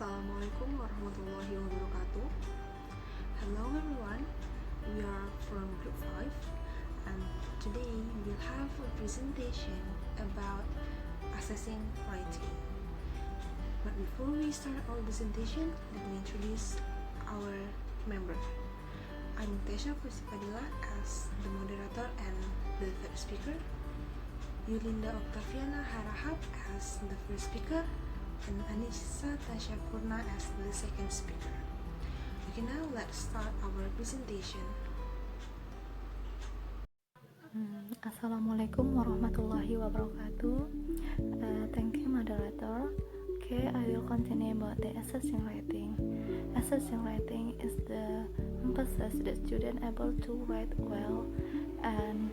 Assalamualaikum warahmatullahi wabarakatuh. Hello everyone, we are from group 5 and today we'll have a presentation about assessing writing. But before we start our presentation, let me introduce our member. I'm Tesha Pusipadilla as the moderator and the third speaker, Yulinda Octaviana Harahap as the first speaker, and Anissa Tasha Purna as the second speaker. Okay, now let's start our presentation. Assalamualaikum warahmatullahi wabarakatuh. Thank you, moderator. Okay, I will continue about the assessing writing. Assessing writing is the emphasis the student able to write well and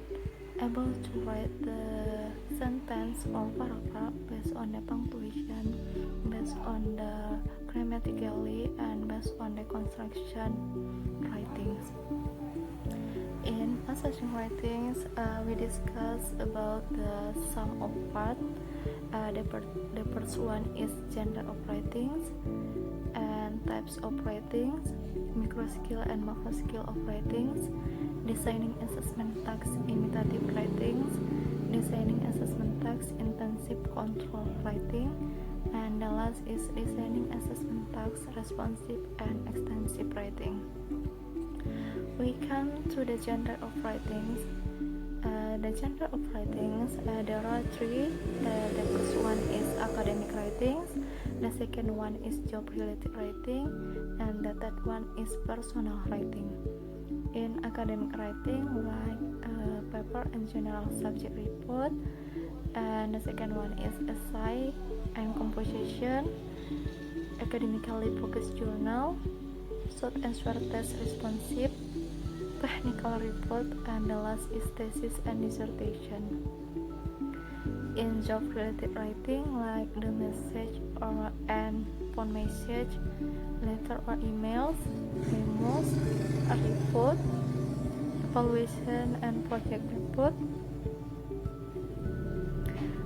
able to write the sentence or paragraph based on the punctuation, based on the grammatically, and based on the construction writings. In assessing writings, we discuss about the sum of part. The first one is genre of writings and types of writings, micro skill and macro skill of writings, designing assessment tasks, imitative writings, designing assessment tasks, intensive control writing, and the last is designing assessment tasks, responsive and extensive writing. We come to the genre of writings. The genre of writings, there are three. The first one is academic writings, the second one is job-related writing, and the third one is personal writing. In academic writing, like paper and general subject report, and the second one is essay and composition, academically focused journal, short and short test responsive, technical report, and the last is thesis and dissertation. In job-related writing, like the message or and phone message, letter or emails, memos, a report, evaluation and project report,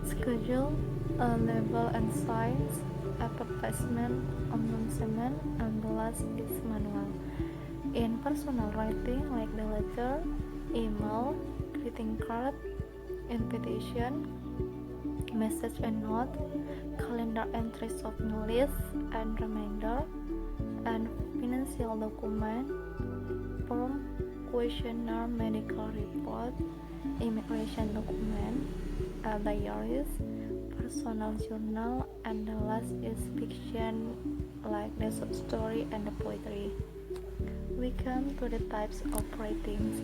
schedule, level and size, advertisement, announcement, and the last is manual. In personal writing, like the letter, email, greeting card, invitation, message and note, calendar entries of new list and reminder, and financial document, form, questionnaire, medical report, immigration document, diaries, personal journal, and the last is fiction, like the short story and the poetry. We come to the types of writings.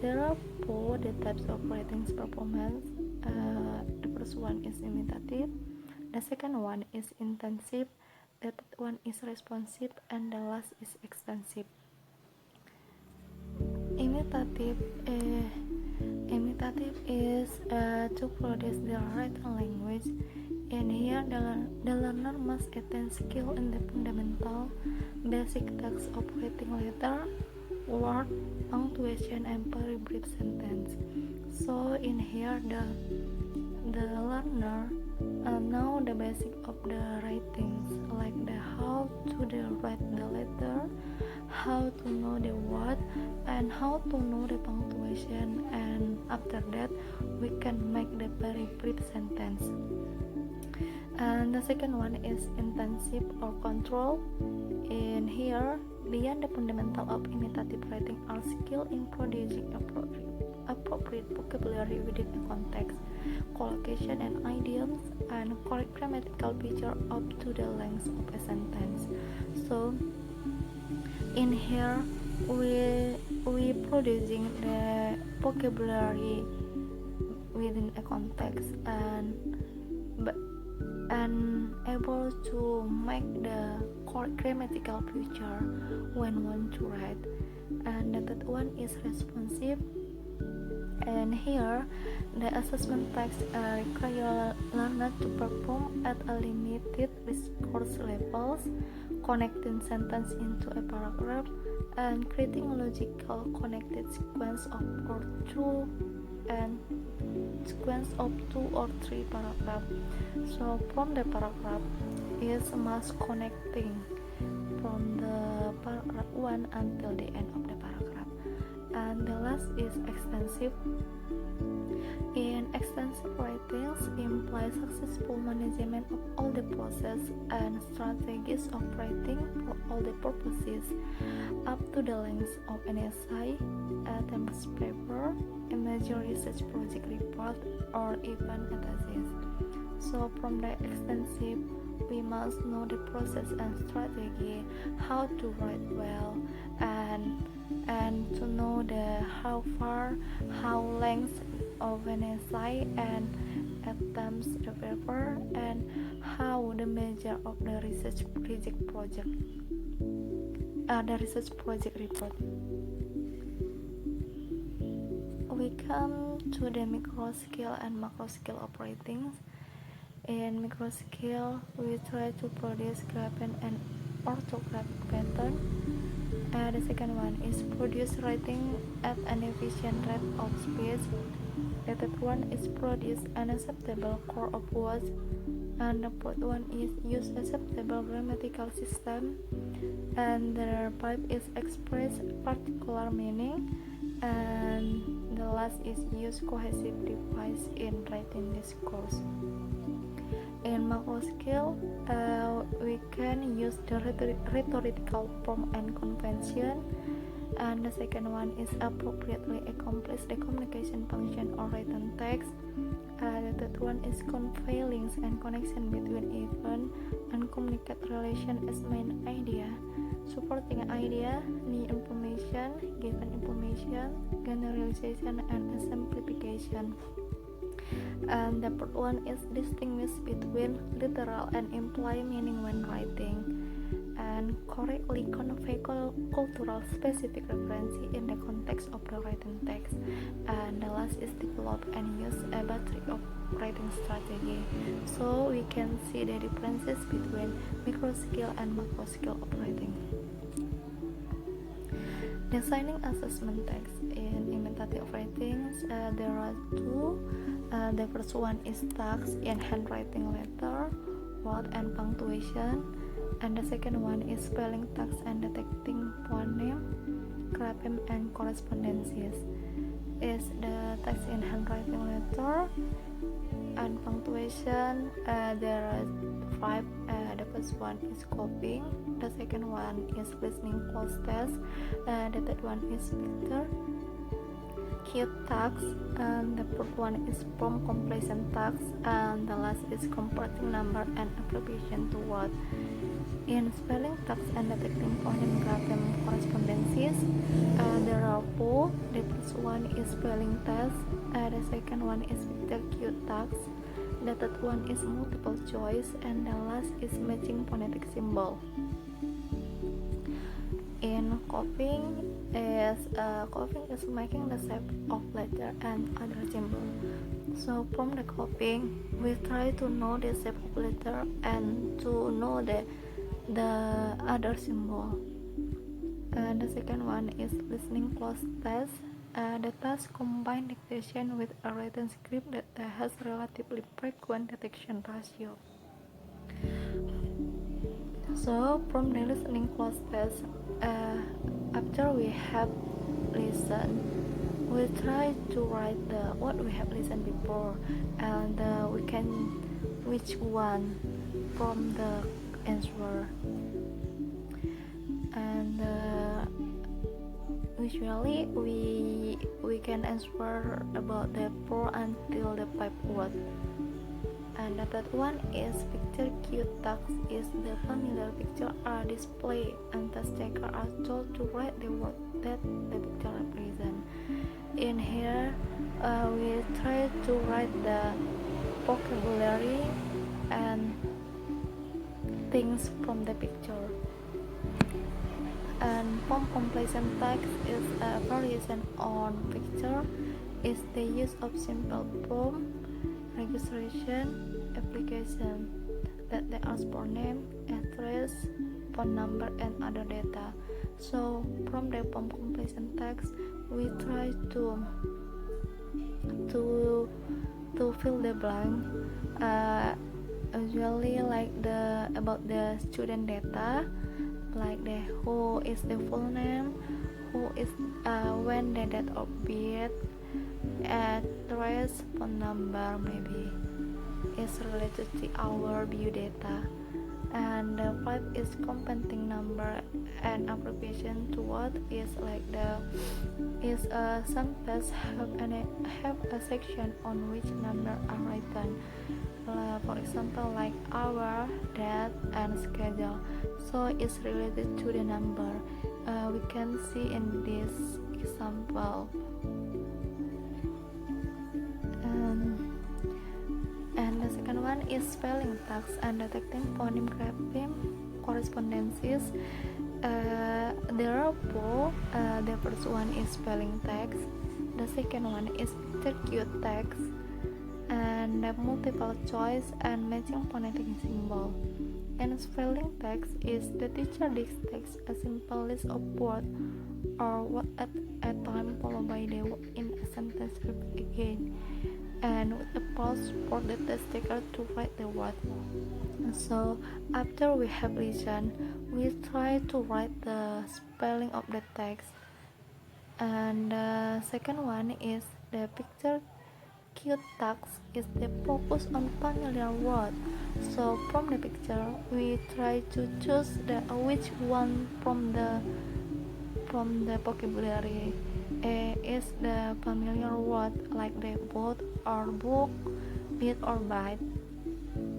There are four the types of writings performance. The first one is imitative, the second one is intensive, the third one is responsive, and the last is extensive. Imitative is to produce the written language. In here, the learner must attain skill in the fundamental, basic tasks of writing letter, word, punctuation, and very brief sentence. So in here, the learner know the basic of the writings, like the how to write the letter, how to know the word, and how to know the punctuation. And after that, we can make the very brief sentence. And the second one is intensive or control. In here, beyond the fundamental of imitative writing are skill in producing appropriate vocabulary within a context, collocation and idioms, and correct grammatical feature up to the length of a sentence. So in here, we producing the vocabulary within a context and able to make the correct grammatical feature when one to write. And the third one is responsive. And here, the assessment tasks require learner to perform at a limited resource levels, connecting sentence into a paragraph, and creating logical connected sequence of two or three paragraphs. So from the paragraph is is mass connecting from the paragraph 1 until the end of the paragraph. And the last is extensive. In extensive writings implies successful management of all the process and strategies of writing for all the purposes, up to the length of an essay, a thesis paper, a major research project report, or even a thesis. So from the extensive, we must know the process and strategy, how to write well, and to know the how far, how length of an essay and attempts the paper, and how the measure of the research project report. We come to the micro scale and macro scale of writings. In micro scale, we try to produce grapheme and orthographic pattern. The second one is produce writing at an efficient rate of speed. The third one is produce an acceptable core of words. And the fourth one is use acceptable grammatical system. And the five is express particular meaning. And the last is use cohesive device in writing discourse. In macro scale, we can use the rhetorical form and convention, and the second one is appropriately accomplish the communication function or written text. The third one is convey links and connection between event and communicate relation as main idea, supporting idea, new information, given information, generalization, and simplification. And the fourth one is distinguish between literal and implied meaning when writing, and correctly convey cultural specific reference in the context of the written text. And the last is develop and use a battery of writing strategy. So we can see the differences between micro scale and macro scale of writing. Designing assessment text in imitative writings, there are two. The first one is tags in handwriting letter, word, and punctuation, and the second one is spelling tags and detecting phoneme, grapheme, and correspondences. Is the text in handwriting letter and punctuation. There are five. The first one is copying. The second one is listening close test. The third one is picture cue tags, and the fourth one is prompt completion tags, and the last is converting number and abbreviation to word. In spelling tags and detecting phoneme, grapheme, correspondences, there are four. The first one is spelling test. The second one is picture cue tags. The third one is multiple choice, and the last is matching phonetic symbol. In copying is making the shape of letter and other symbol. So from the copying, we try to know the shape of letter and to know the other symbol. The second one is listening close test. The task combine dictation with a written script that has relatively frequent detection ratio. So from the listening close test, after we have listened, we try to write what we have listened before, and we can which one from the answer. And usually we can answer about the 4 until the 5 word. And the third one is picture cue tags. Is the familiar picture are displayed and task taker are told to write the word that the picture represents. In here, we try to write the vocabulary and things from the picture. And form completion text is a variation on picture. Is the use of simple form, registration, application that they ask for name, address, phone number, and other data. So from the form completion text, we try to fill the blank usually like the about the student data, like the who is the full name, who is when the date of birth, address, phone number maybe is related to our view data. And the five is compounding number and abbreviation to what is like the is a sentence have a section on which number are written, for example like hour, date, and schedule, so it's related to the number. We can see in this example. And the second one is spelling tags and detecting phoneme grapheme correspondences. There are four. The first one is spelling tags, the second one is picture cue tags, and the multiple choice and matching phonetic symbol. And spelling tags is the teacher dictates a simple list of words or word at a time followed by the word in a sentence again, and with a pause for the test taker to write the word. So after we have listened, we try to write the spelling of the text. And the second one is the picture cue tags is the focus on familiar word. So from the picture we try to choose the which one from the vocabulary is the familiar word, like the boat or book, bit or bite.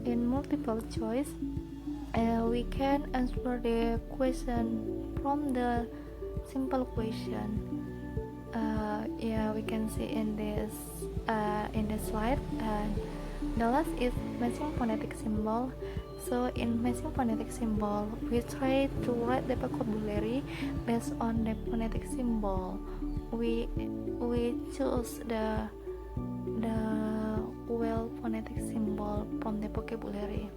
In multiple choice, we can answer the question from the simple question. We can see in this slide. And the last is matching phonetic symbol. So in matching phonetic symbol, we try to write the vocabulary based on the phonetic symbol. We choose the well phonetic symbol from the vocabulary.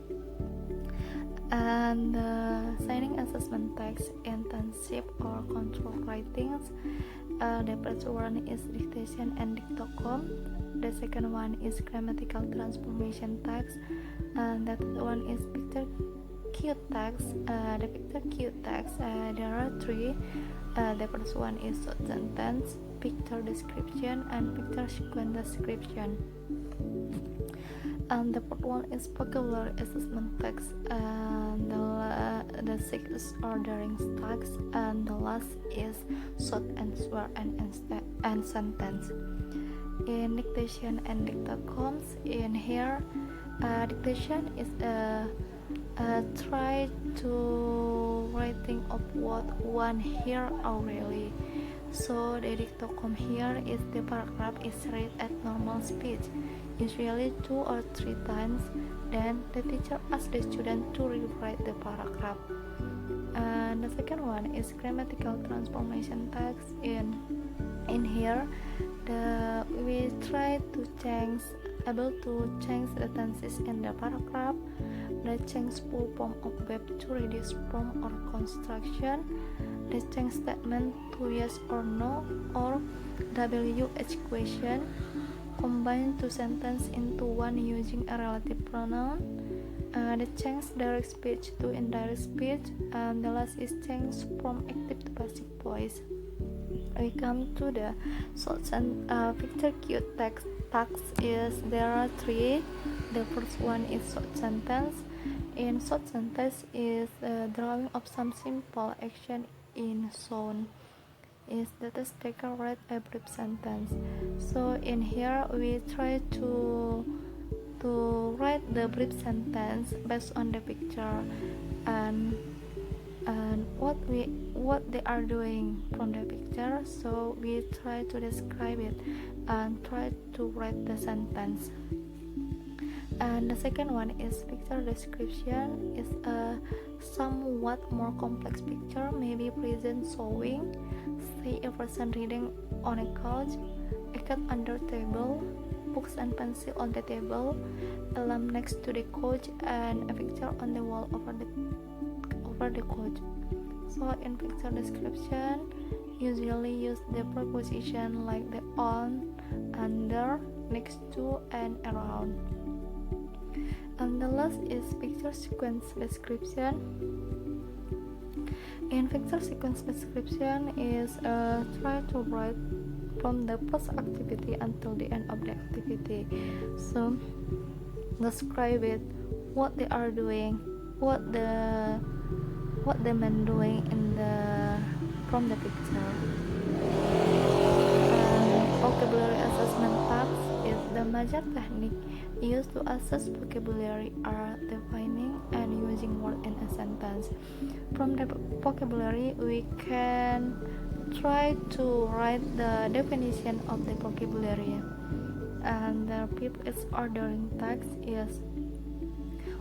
And the signing assessment text, internship or control writings. The first one is dictation and dictocom. The second one is grammatical transformation text, and that one is picture cue text. The picture cue text, there are three. The first one is short sentence, picture description, and picture sequence description. And the fourth one is vocabulary assessment text, and the sixth is ordering text, and the last is short answer and sentence. In dictation and dictocoms, in here dictation is try to writing of what one hear orally. So the dictocom here is the paragraph is read at normal speed, usually 2 or 3 times. Then the teacher asks the student to rewrite the paragraph. And the second one is grammatical transformation text. In here, we try to able to change the tenses in the paragraph, the change full form of verb to reduce form or construction, the change statement to yes or no or WH question, combine two sentences into one using a relative pronoun, the change direct speech to indirect speech, and the last is change from active to passive voice. We come to the short picture cue text. Is there are three. The first one is short sentence. In short sentence is drawing of some simple action in zone. Is the test taker write a brief sentence. So in here we try to write the brief sentence based on the picture and what they are doing from the picture. So we try to describe it and try to write the sentence. And the second one is picture description. Is a somewhat more complex picture, maybe present showing, say a person reading on a couch, a cat under table, books and pencil on the table, a lamp next to the couch, and a picture on the wall over the couch. So in picture description, usually use the preposition like the on, under, next to, and around. And the last is picture sequence description. In picture sequence description is try to write from the first activity until the end of the activity. So describe it, what they are doing, what the man doing in the from the picture. Vocabulary assessment task is the major technique used to assess vocabulary are defining and using word in a sentence. From the vocabulary, we can try to write the definition of the vocabulary. And the fifth is ordering task is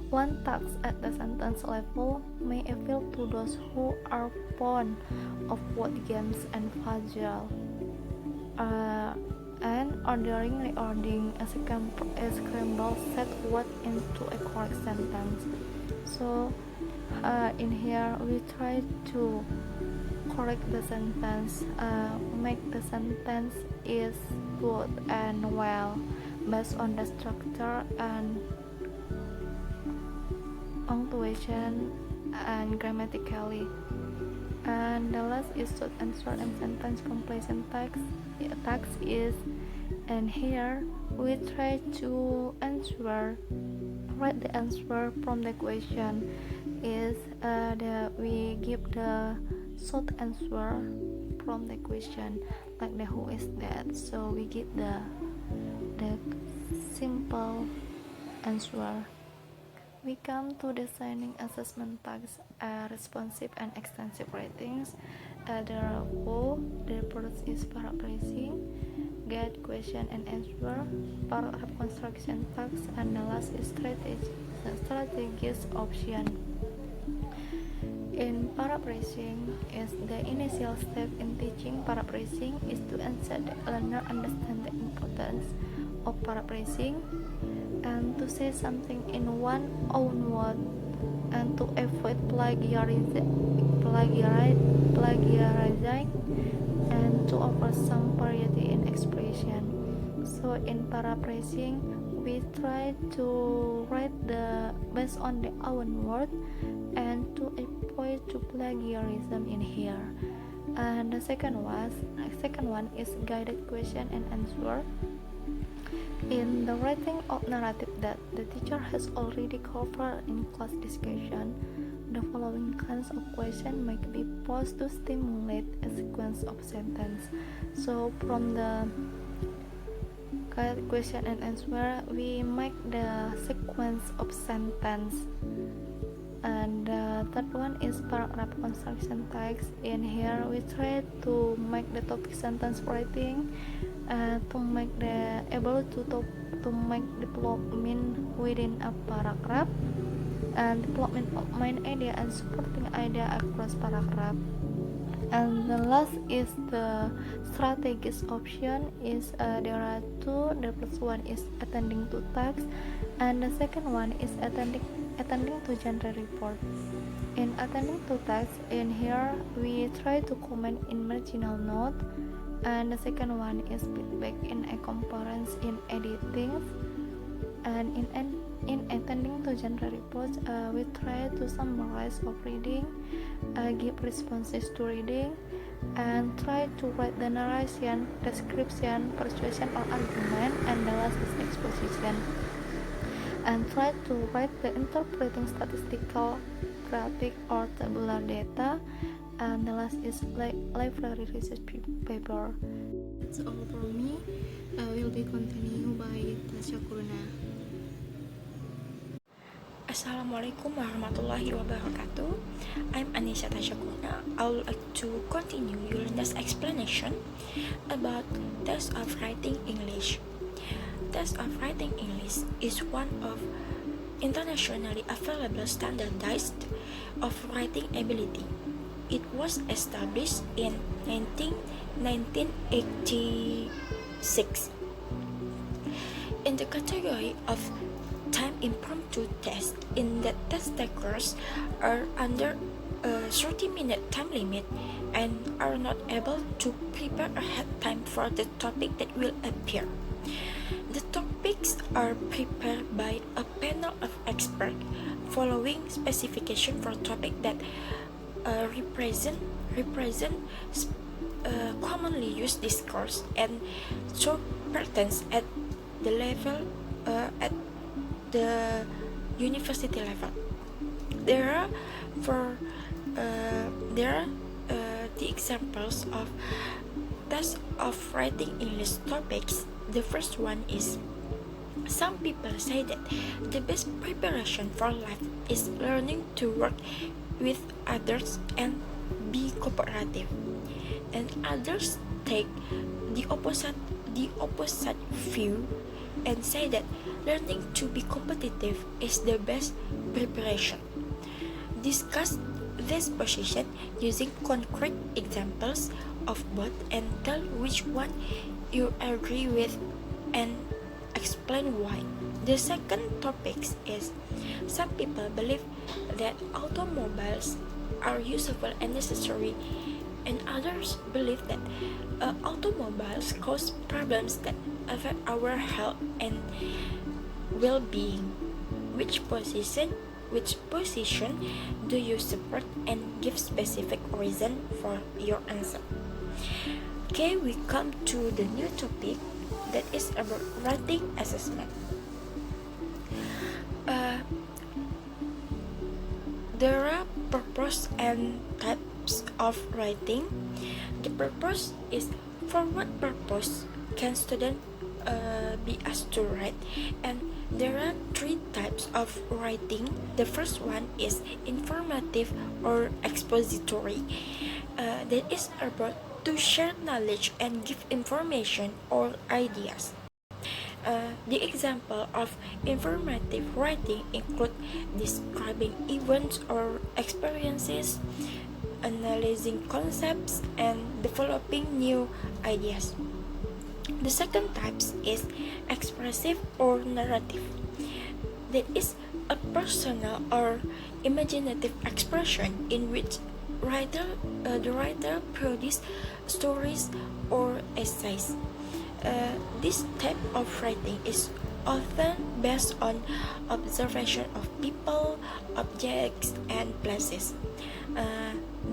one task at the sentence level may appeal to those who are fond of word games and puzzle. And reordering a scramble set word into a correct sentence. So in here we try to correct the sentence, make the sentence is good and well based on the structure and punctuation and grammatically. And the last is short answer and sentence completion task is, and here we try to write the answer from the question is we give the short answer from the question like the who is that, so we give the simple answer. We come to designing assessment tasks, responsive and extensive ratings. The first is paraphrasing, get question and answer, paragraph construction tasks, and the last is strategies option. In paraphrasing is the initial step in teaching. Paraphrasing is to ensure the learner understand the importance of paraphrasing and to say something in one's own word and to avoid plagiarizing and to offer some variety in expression. So in paraphrasing we try to write based on the own word and to avoid to plagiarism in here. And the second one is guided question and answer. In the writing of narrative that the teacher has already covered in class discussion, the following kinds of questions might be posed to stimulate a sequence of sentence. So from the guided question and answer, we make the sequence of sentence. And the third one is paragraph construction task. In here we try to make the topic sentence writing, to make the able to make development within a paragraph and development of main idea and supporting idea across paragraph. And the last is the strategies option is there are two. The first one is attending to tasks and the second one is attending to genre report. In attending to tasks, in here we try to comment in marginal note, and the second one is feedback in a comparison in editing. And in attending to genre reports, we try to summarize of reading, give responses to reading, and try to write the narration, description, persuasion or argument, and the last is exposition. And try to write the interpreting statistical, graphic or tabular data, and the last is library research paper. That's all for me. Will be continued by Tasya Kurna. Assalamualaikum warahmatullahi wabarakatuh. I'm Anisha Tasyakurna. I would like to continue Yolanda's explanation about test of writing English. Test of writing English is one of internationally available standardized of writing ability. It was established in 1986. In the category of time impromptu test, in that test takers are under a 30-minute time limit and are not able to prepare ahead time for the topic that will appear. The topics are prepared by a panel of experts following specification for topic that represent commonly used discourse and so pertains at the level at the university level. There are the examples of test of writing English topics. The first one is, some people say that the best preparation for life is learning to work with others and be cooperative, and others take the opposite view and say that learning to be competitive is the best preparation. Discuss this position using concrete examples of both and tell which one you agree with and explain why. The second topic is, some people believe that automobiles are useful and necessary, and others believe that automobiles cause problems that affect our health and well-being. Which position do you support, and give specific reason for your answer. Okay, we come to the new topic that is about writing assessment. There are purpose and types of writing. The purpose is, for what purpose can student be asked to write, and there are three types of writing. The first one is informative or expository. That is about to share knowledge and give information or ideas. The example of informative writing include describing events or experiences, analyzing concepts, and developing new ideas. The second type is expressive or narrative. That is a personal or imaginative expression in which the writer produces stories or essays. This type of writing is often based on observation of people, objects, and places.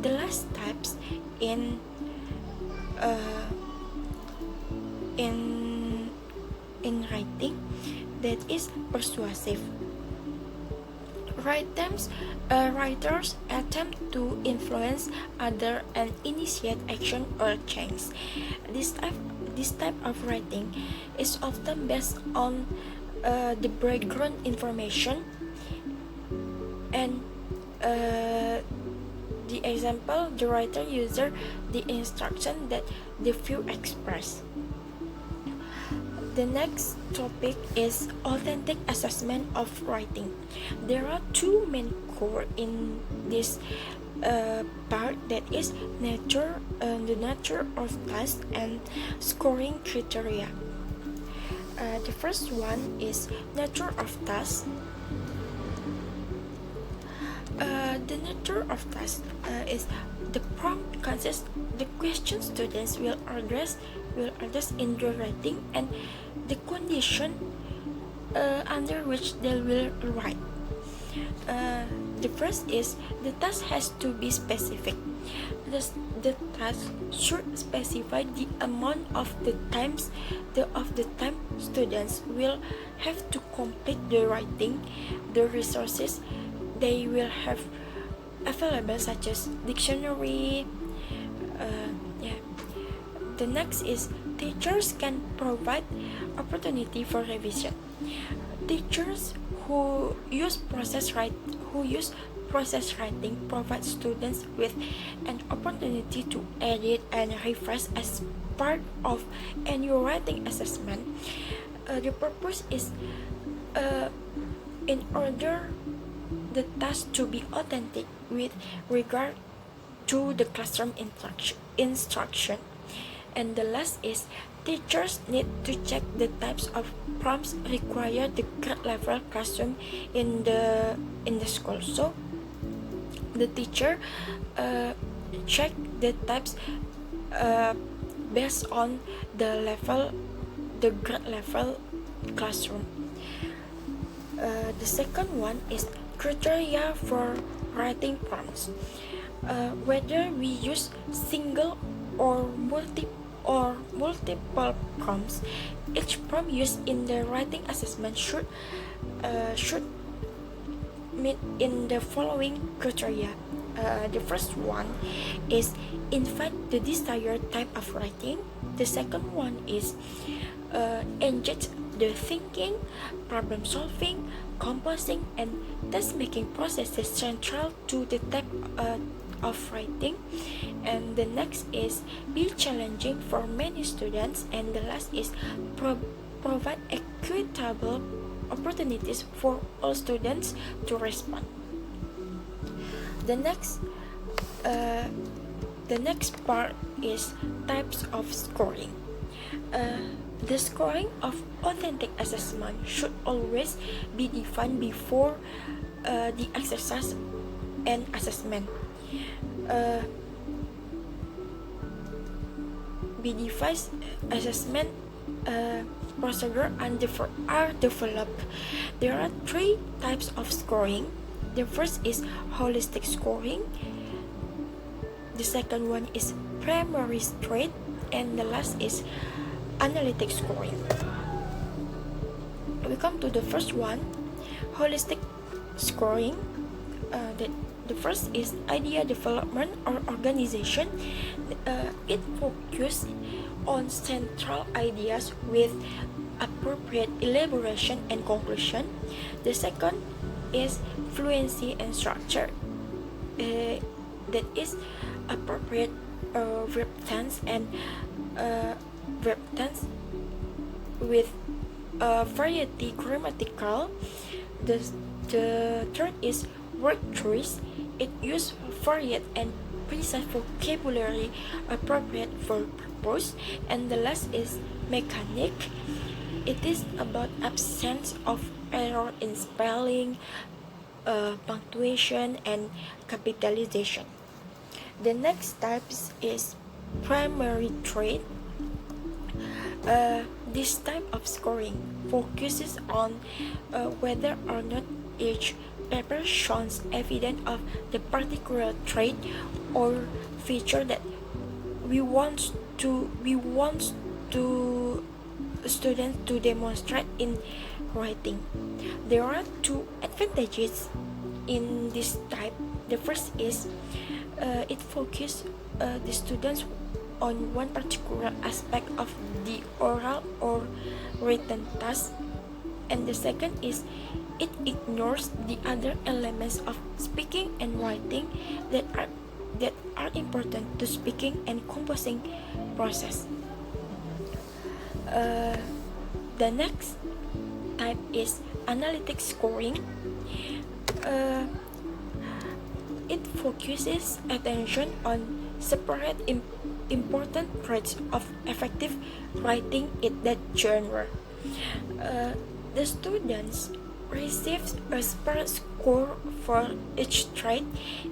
The last types in writing, that is persuasive. Writers attempt to influence others and initiate action or change. This type of writing is often based on the background information and the example, the writer uses the instruction that the view express. The next topic is authentic assessment of writing. There are two main core in this part, that is the nature of task and scoring criteria. The first one is nature of task. The nature of task is the prompt consists the question students will address in the writing and the condition under which they will write. The first is the task has to be specific. The task should specify the amount of the time students will have to complete the writing, the resources they will have available such as dictionary. The next is teachers can provide opportunity for revision. Teachers who use process writing provide students with an opportunity to edit and revise as part of annual writing assessment. The purpose is in order the task to be authentic with regard to the classroom instruction. And the last is teachers need to check the types of prompts required the grade level classroom in the school. So the teacher check the types based on the grade level classroom. The second one is criteria for writing prompts. Whether we use single or multiple prompts, each prompt used in the writing assessment should meet in the following criteria. The first one is invite the desired type of writing. The second one is engage the thinking, problem solving, composing, and test making processes central to the type of writing. And the next is be challenging for many students. And the last is provide equitable opportunities for all students to respond. The next part is types of scoring. The scoring of authentic assessment should always be defined before the exercise and assessment. Be defined assessment procedure are developed. There are three types of scoring. The first is holistic scoring. The second one is primary straight, and the last is analytic scoring. We come to the first one, holistic scoring. The first is idea development or organization. It focuses on central ideas with appropriate elaboration and conclusion. The second is fluency and structure. That is appropriate verb tense and verb tense with variety grammatical. The third is word choice. It uses varied and precise vocabulary appropriate for purpose. And the last is mechanic. It is about absence of error in spelling, punctuation, and capitalization. The next type is primary trait. This type of scoring focuses on whether or not each paper shows evidence of the particular trait or feature that we want students to demonstrate in writing. There are two advantages in this type. The first is it focuses the students on one particular aspect of the oral or written task, and the second is it ignores the other elements of speaking and writing that are important to speaking and composing process. The next type is analytic scoring. It focuses attention on separate important traits of effective writing in that genre. The students receives a separate score for each trait,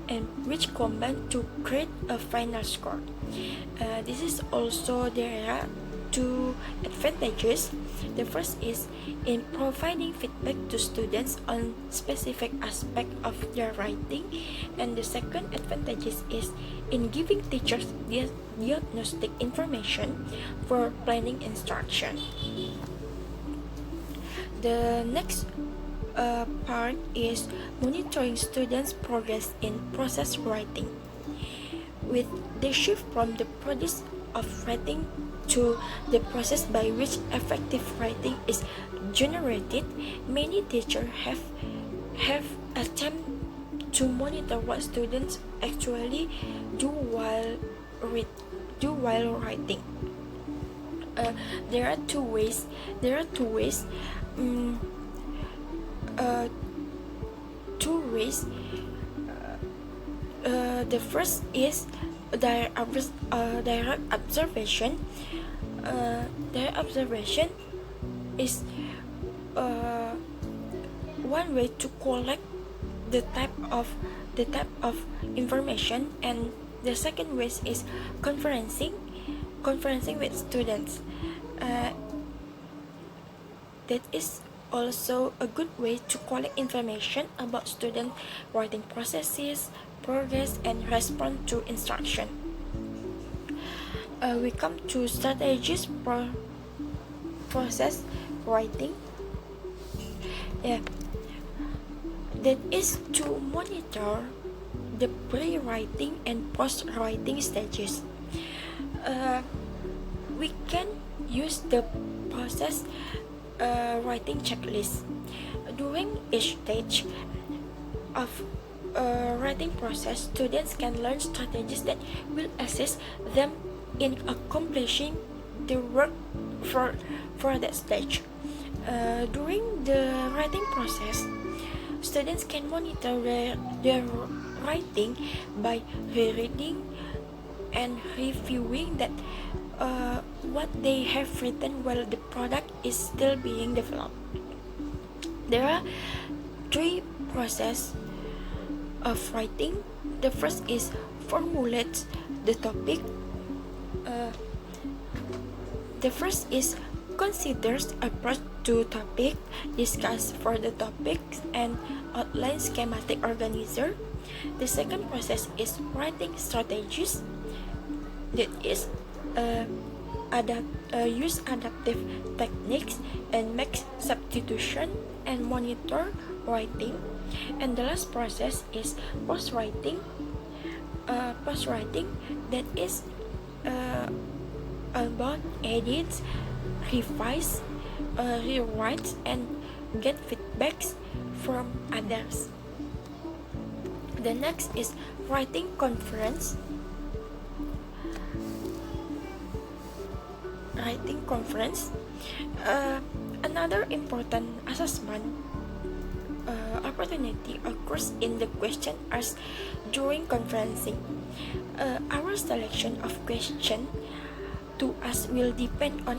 and which combine to create a final score. This is also there are two advantages. The first is in providing feedback to students on specific aspect of their writing, and the second advantage is in giving teachers diagnostic information for planning instruction. The next part is monitoring students' progress in process writing. With the shift from the process of writing to the process by which effective writing is generated, many teachers have attempted to monitor what students actually do while writing. There are two ways. The first is direct observation. Direct observation is one way to collect the type of information, and the second way is conferencing with students. That is also a good way to collect information about student writing processes, progress, and respond to instruction. We come to strategies process writing. That is to monitor the pre-writing and post-writing stages. We can use the process writing checklist. During each stage of writing process, students can learn strategies that will assist them in accomplishing the work for that stage. During the writing process, students can monitor their writing by rereading and reviewing that what they have written while the product is still being developed. There are three processes of writing. The first is formulate the topic. The first is considers approach to topic, discuss for the topic, and outline schematic organizer. The second process is writing strategies. That is use adaptive techniques and make substitution and monitor writing. And the last process is post-writing. That is about edits, revise, rewrite, and get feedbacks from others. The next is writing conference. Another important assessment opportunity occurs in the question asked during conferencing. Our selection of question to us will depend on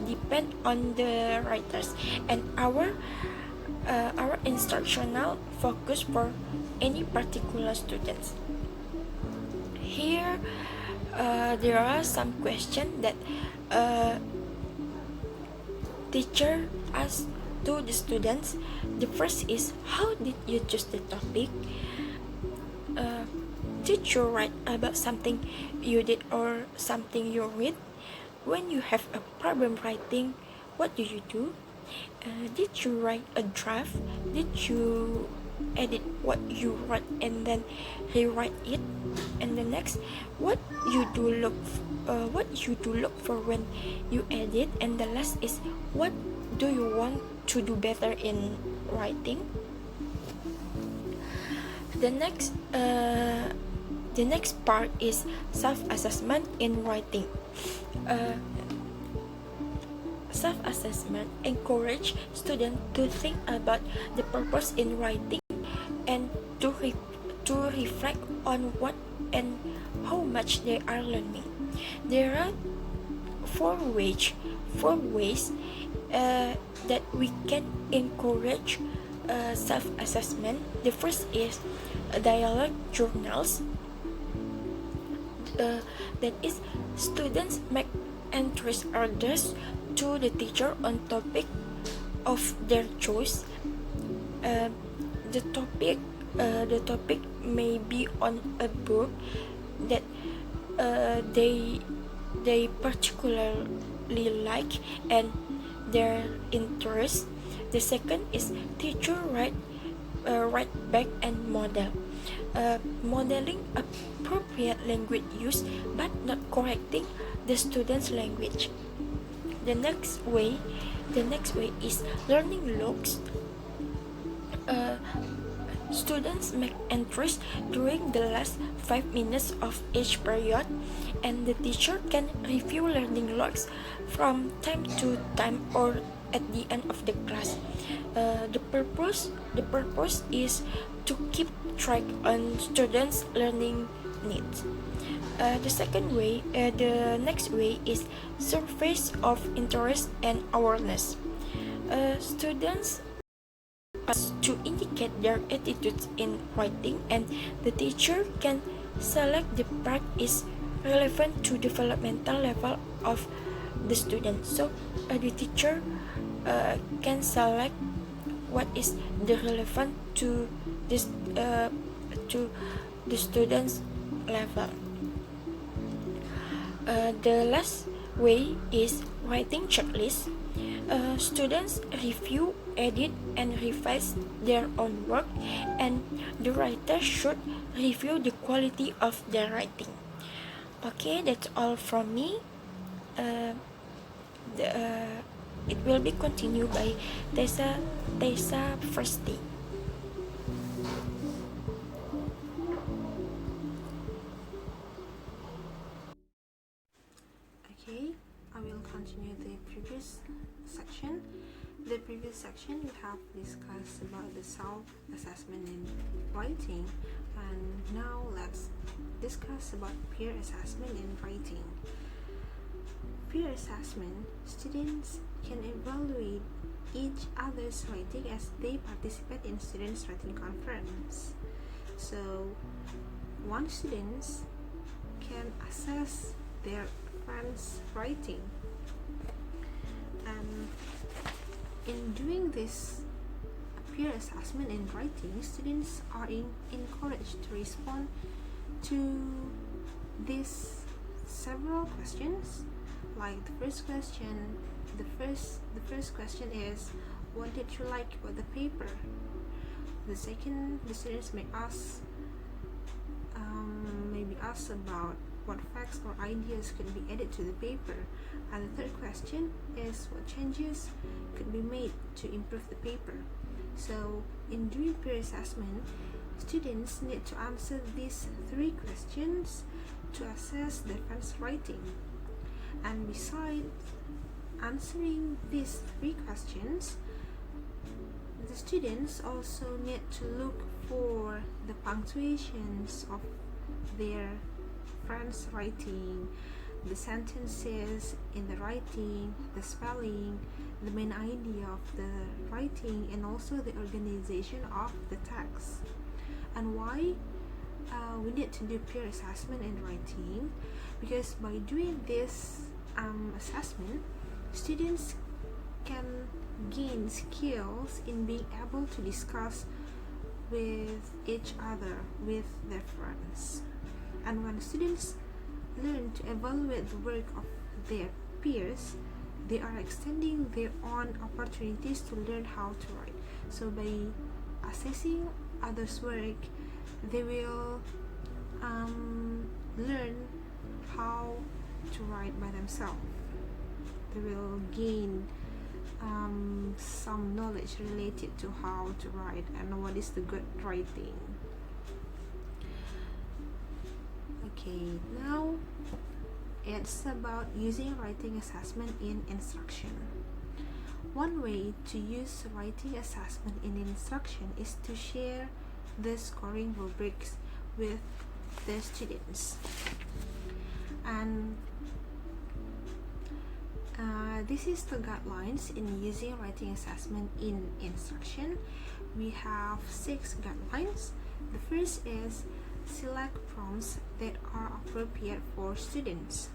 depend on the writers and our instructional focus for any particular students. Here there are some questions that teacher asks to the students. The first is, how did you choose the topic? Did you write about something you did or something you read? When you have a problem writing, what do you do? Did you write a draft? Did you edit what you wrote and then rewrite it? And the next, what you do look for when you edit? And the last is, what do you want to do better in writing? The next part is self-assessment in writing. Self-assessment encourage students to think about the purpose in writing and to reflect on what and how much they are learning. There are four ways that we can encourage self-assessment. The first is dialogue journals. That is, students make entries orders to the teacher on topic of their choice. The topic may be on a book that they particularly like and their interest. The second is teacher write back and model. Modeling appropriate language use but not correcting the student's language. The next way is learning logs. Students make entries during the last 5 minutes of each period, and the teacher can review learning logs from time to time or at the end of the class. The purpose is to keep track on students' learning needs. The next way is surveys of interest and awareness. Students to indicate their attitudes in writing, and the teacher can select the part is relevant to developmental level of the student. So the teacher can select what is the relevant to this to the student's level. The last way is writing checklist. Students review, edit, and revise their own work, and the writer should review the quality of their writing. Okay, that's all from me. It will be continued by Tessa first day. Okay, I will continue the previous section. The previous section we have discussed about the self-assessment in writing, and now let's discuss about peer assessment in writing. Peer assessment, students can evaluate each other's writing as they participate in students' writing conference. So, one student can assess their friend's writing, and in doing this peer assessment in writing, students are encouraged to respond to these several questions. Like the first question is, what did you like about the paper? The students may ask about what facts or ideas could be added to the paper, and the third question is what changes could be made to improve the paper. So in doing peer assessment, students need to answer these three questions to assess their friend's writing. And besides answering these three questions, the students also need to look for the punctuations of their friend's writing, the sentences in the writing, the spelling, the main idea of the writing, and also the organization of the text. And why we need to do peer assessment in writing? Because by doing this assessment, students can gain skills in being able to discuss with each other, with their friends. And when students learn to evaluate the work of their peers, they are extending their own opportunities to learn how to write. So by assessing others' work, they will learn how to write by themselves. They will gain some knowledge related to how to write and what is the good writing. Okay, now it's about using writing assessment in instruction. One way to use writing assessment in instruction is to share the scoring rubrics with the students. And this is the guidelines in using writing assessment in instruction. We have 6 guidelines. The first is select prompts that are appropriate for students.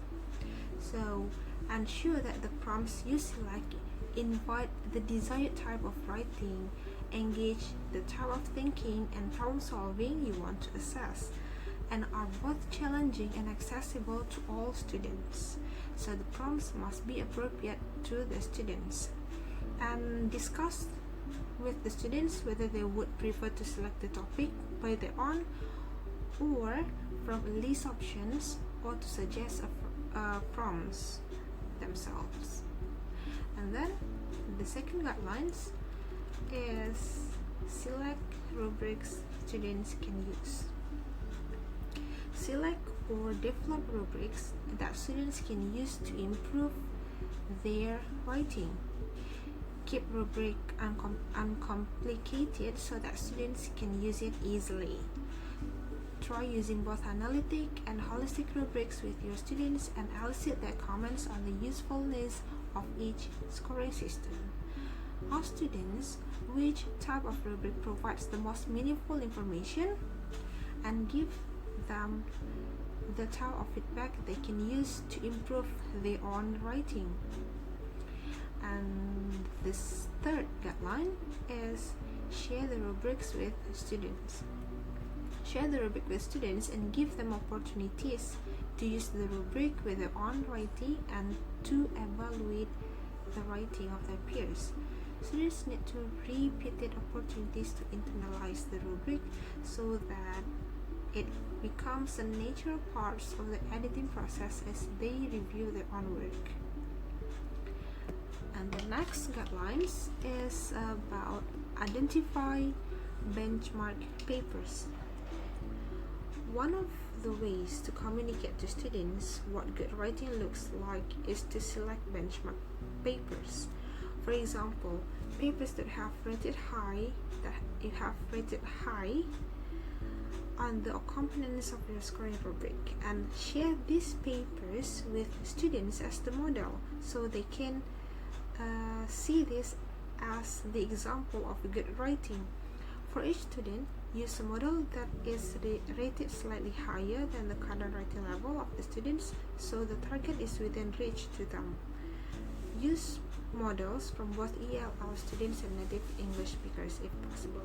So ensure that the prompts you select invite the desired type of writing, engage the type of thinking and problem solving you want to assess, and are both challenging and accessible to all students. So the prompts must be appropriate to the students. And discuss with the students whether they would prefer to select the topic by their own or from a list options, or to suggest prompts themselves. And then the second guidelines is select rubrics students can use. Select or develop rubrics that students can use to improve their writing. Keep rubric uncomplicated so that students can use it easily. Try using both analytic and holistic rubrics with your students and elicit their comments on the usefulness of each scoring system. Ask students which type of rubric provides the most meaningful information and give them the type of feedback they can use to improve their own writing. And this third guideline is share the rubrics with students. Share the rubric with students and give them opportunities to use the rubric with their own writing and to evaluate the writing of their peers. Students need to repeated opportunities to internalize the rubric so that it becomes a natural part of the editing process as they review their own work. And the next guidelines is about identify benchmark papers. One of the ways to communicate to students what good writing looks like is to select benchmark papers. For example, papers that you have rated high on the components of your scoring rubric, and share these papers with students as the model so they can see this as the example of good writing. For each student, use a model that is rated slightly higher than the current writing level of the students so the target is within reach to them. Use models from both ELL students and native English speakers if possible.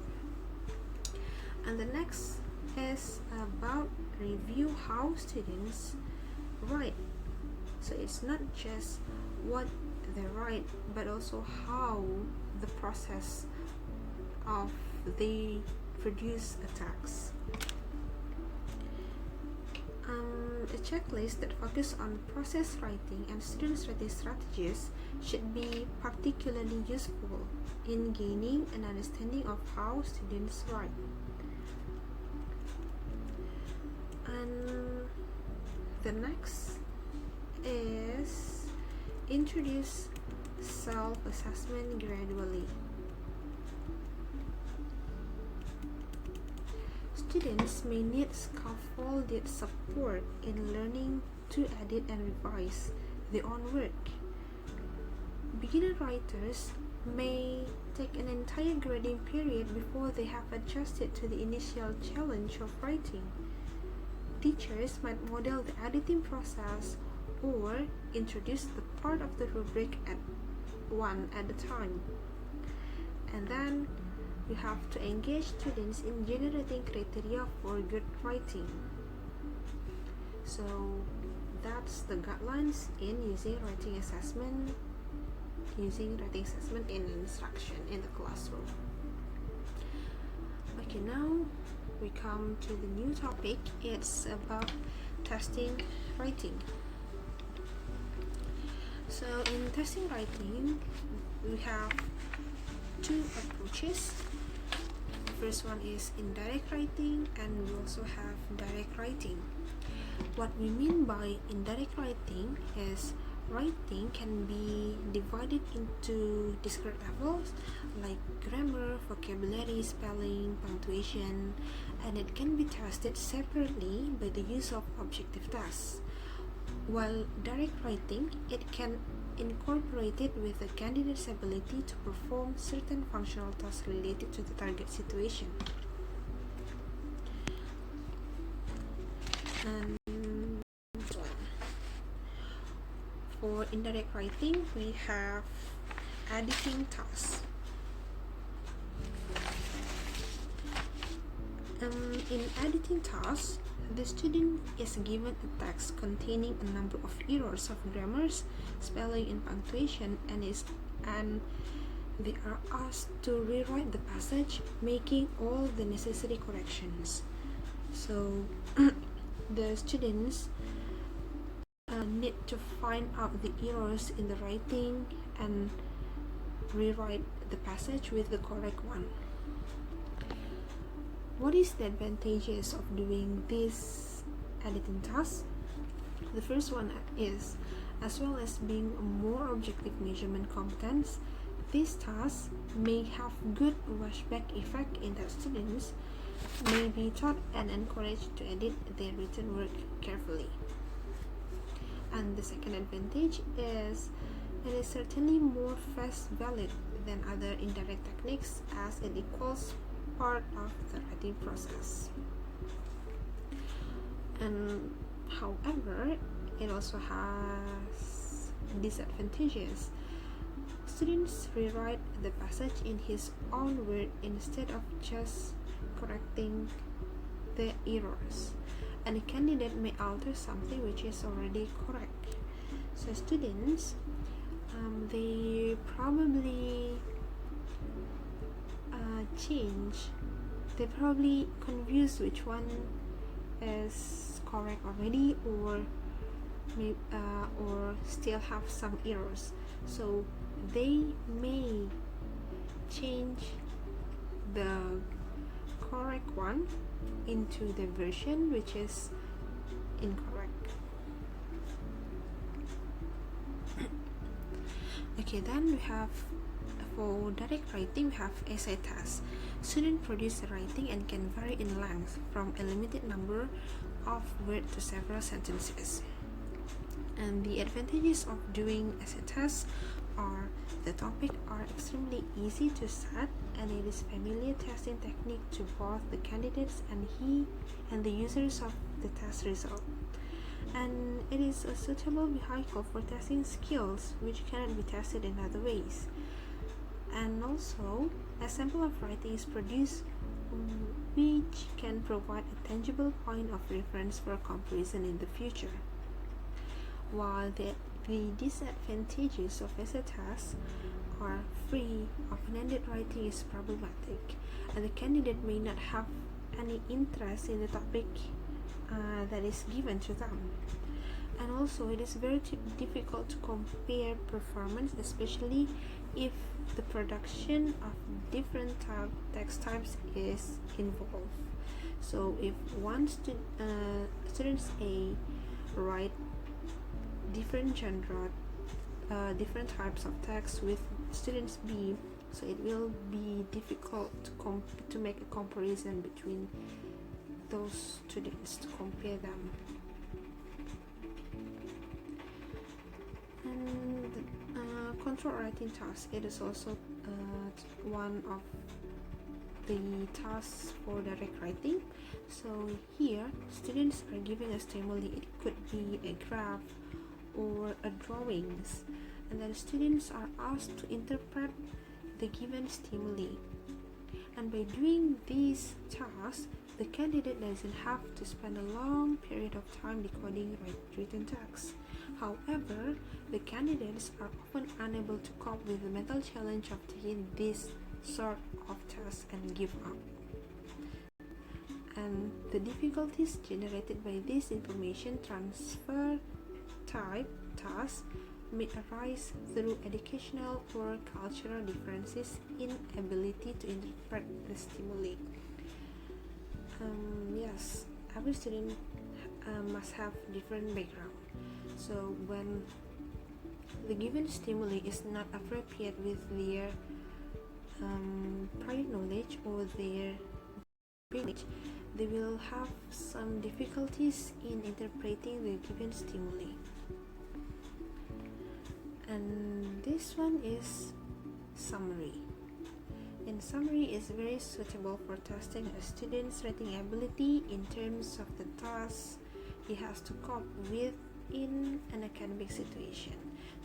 And the next is about review how students write. So it's not just what they write, but also how the process of they produce a text. A checklist that focuses on process writing and students' writing strategies should be particularly useful in gaining an understanding of how students write. And the next is introduce self-assessment gradually. Students may need scaffolded support in learning to edit and revise their own work. Beginner writers may take an entire grading period before they have adjusted to the initial challenge of writing. Teachers might model the editing process or introduce the part of the rubric at one at a time. And then you have to engage students in generating criteria for good writing. So that's the guidelines in using writing assessment in instruction in the classroom. Okay, now we come to the new topic. It's about testing writing. So in testing writing, we have two approaches. The first one is indirect writing, and we also have direct writing. What we mean by indirect writing is writing can be divided into discrete levels like grammar, vocabulary, spelling, punctuation, and it can be tested separately by the use of objective tests. While direct writing, it can incorporate it with the candidate's ability to perform certain functional tasks related to the target situation. And for indirect writing, we have editing tasks. In editing tasks, the student is given a text containing a number of errors of grammars, spelling, and punctuation, and they are asked to rewrite the passage, making all the necessary corrections. So the students need to find out the errors in the writing and rewrite the passage with the correct one. What is the advantages of doing this editing task? The first one is, as well as being a more objective measurement competence, this task may have good washback effect in that students may be taught and encouraged to edit their written work carefully. And the second advantage is it is certainly more fast valid than other indirect techniques as it equals part of the writing process. And However, it also has disadvantages. Students rewrite the passage in his own word instead of just correcting the errors, and a candidate may alter something which is already correct. So students, they probably they probably confuse which one is correct already, or still have some errors. So they may change the correct one into the version which is incorrect. Okay, then we have, for direct writing, we have essay tasks. Students produce a writing and can vary in length from a limited number of words to several sentences. And the advantages of doing essay tasks are the topics are extremely easy to set, and it is familiar testing technique to both the candidates and the users of the test result. And it is a suitable vehicle for testing skills which cannot be tested in other ways. And also, a sample of writing is produced which can provide a tangible point of reference for comparison in the future. While the disadvantages of essay tasks are free, open-ended writing is problematic, and the candidate may not have any interest in the topic that is given to them. And also, it is very difficult to compare performance, especially if the production of different text types is involved. So if one students A write different genre, different types of text with students B, so it will be difficult to make a comparison between those students, to compare them. And control writing task, it is also one of the tasks for direct writing. So here students are given a stimuli. It could be a graph or a drawings, and then students are asked to interpret the given stimuli. And by doing these tasks, the candidate doesn't have to spend a long period of time decoding written text. However, the candidates are often unable to cope with the mental challenge of taking this sort of test and give up. And the difficulties generated by this information transfer type tasks may arise through educational or cultural differences in ability to interpret the stimuli. Yes, every student must have different background. So when the given stimuli is not appropriate with their prior knowledge or their knowledge, they will have some difficulties in interpreting the given stimuli. And this one is summary. In summary, is very suitable for testing a student's writing ability in terms of the tasks he has to cope with in an academic situation.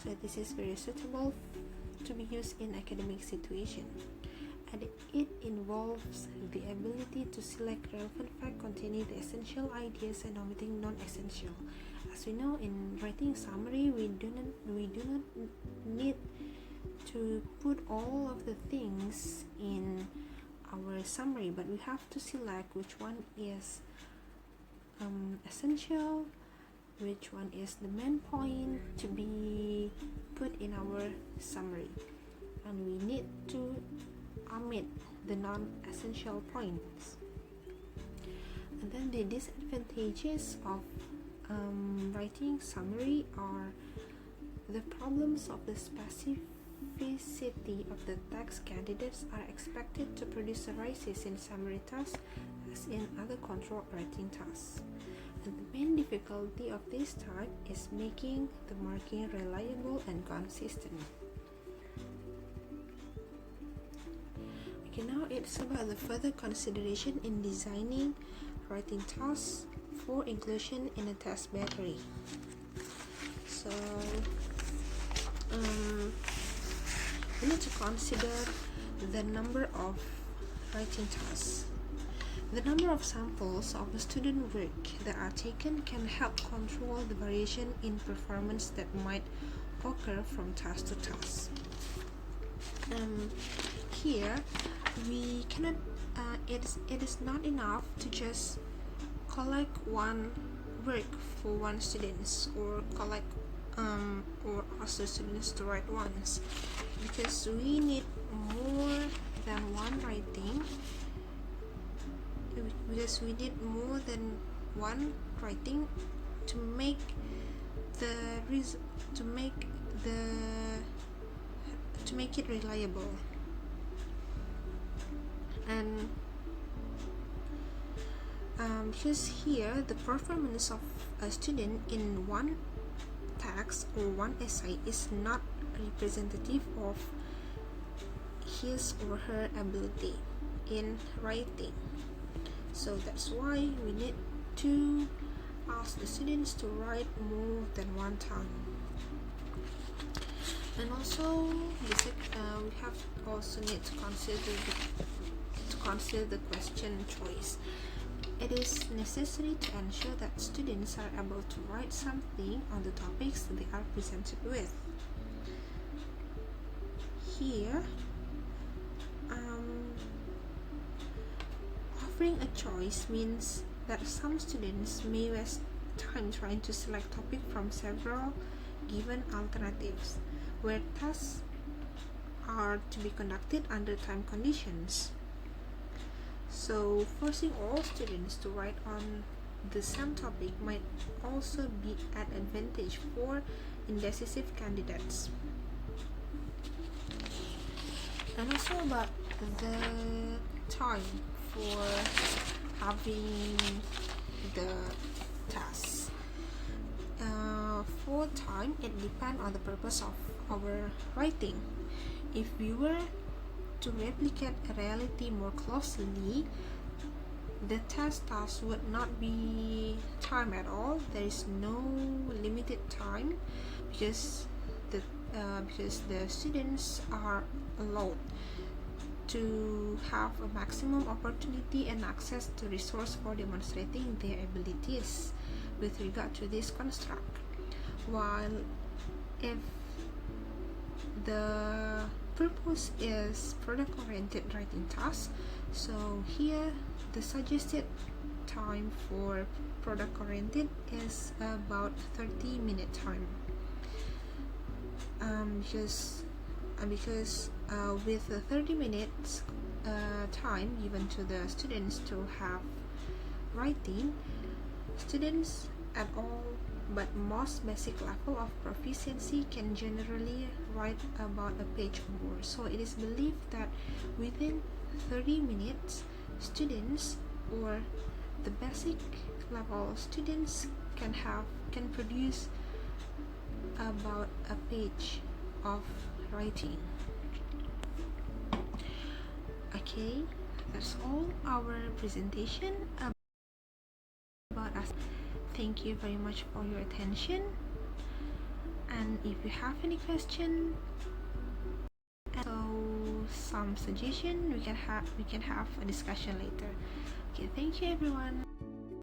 So this is very suitable to be used in academic situation, and it involves the ability to select relevant facts containing the essential ideas and omitting non-essential. As we know, in writing summary, we do not need to put all of the things in our summary, but we have to select which one is essential, which one is the main point to be put in our summary, and we need to omit the non-essential points. And then the disadvantages of writing summary are the problems of the specificity of the text. Candidates are expected to produce arises in summary tasks as in other control writing tasks. And the main difficulty of this type is making the marking reliable and consistent. Okay, now it's about the further consideration in designing writing tasks for inclusion in a test battery. So we need to consider the number of writing tasks. The number of samples of the student work that are taken can help control the variation in performance that might occur from task to task. Here we cannot it is not enough to just collect one work for one students, or collect or ask the students to write once, because we need more than one writing, to make it reliable. And because here the performance of a student in one task or one essay is not representative of his or her ability in writing. So that's why we need to ask the students to write more than one time. And also we have also need to consider the question choice. It is necessary to ensure that students are able to write something on the topics they are presented with. Here, offering a choice means that some students may waste time trying to select topic from several given alternatives, where tasks are to be conducted under time conditions. So forcing all students to write on the same topic might also be an advantage for indecisive candidates. And also about the time for having the tasks. For time, it depends on the purpose of our writing. If we were to replicate a reality more closely, the test task would not be time at all. There is no limited time, because the students are allowed to have a maximum opportunity and access to resource for demonstrating their abilities with regard to this construct. While if the purpose is product-oriented writing tasks, so here the suggested time for product-oriented is about 30-minute time. Because with the 30 minutes time given to the students to have writing, students at all but most basic level of proficiency can generally write about a page or more. So it is believed that within 30 minutes, students or the basic level students can produce about a page of writing. Okay, that's all our presentation about us. Thank you very much for your attention, and if you have any question and some suggestion, we can have a discussion later. Okay, thank you everyone.